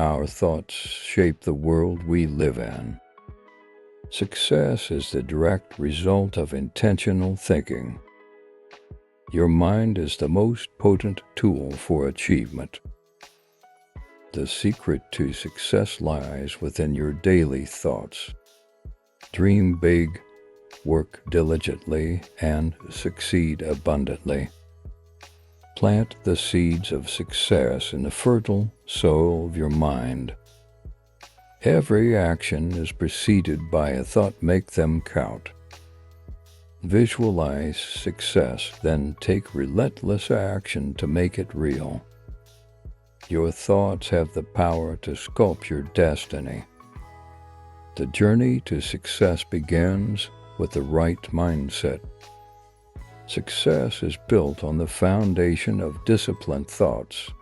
Our thoughts shape the world we live in. Success is the direct result of intentional thinking. Your mind is the most potent tool for achievement. The secret to success lies within your daily thoughts. Dream big, work diligently, and succeed abundantly. Plant the seeds of success in the fertile soil of your mind. Every action is preceded by a thought. Make them count. Visualize success, then take relentless action to make it real. Your thoughts have the power to sculpt your destiny. The journey to success begins with the right mindset. Success is built on the foundation of disciplined thoughts.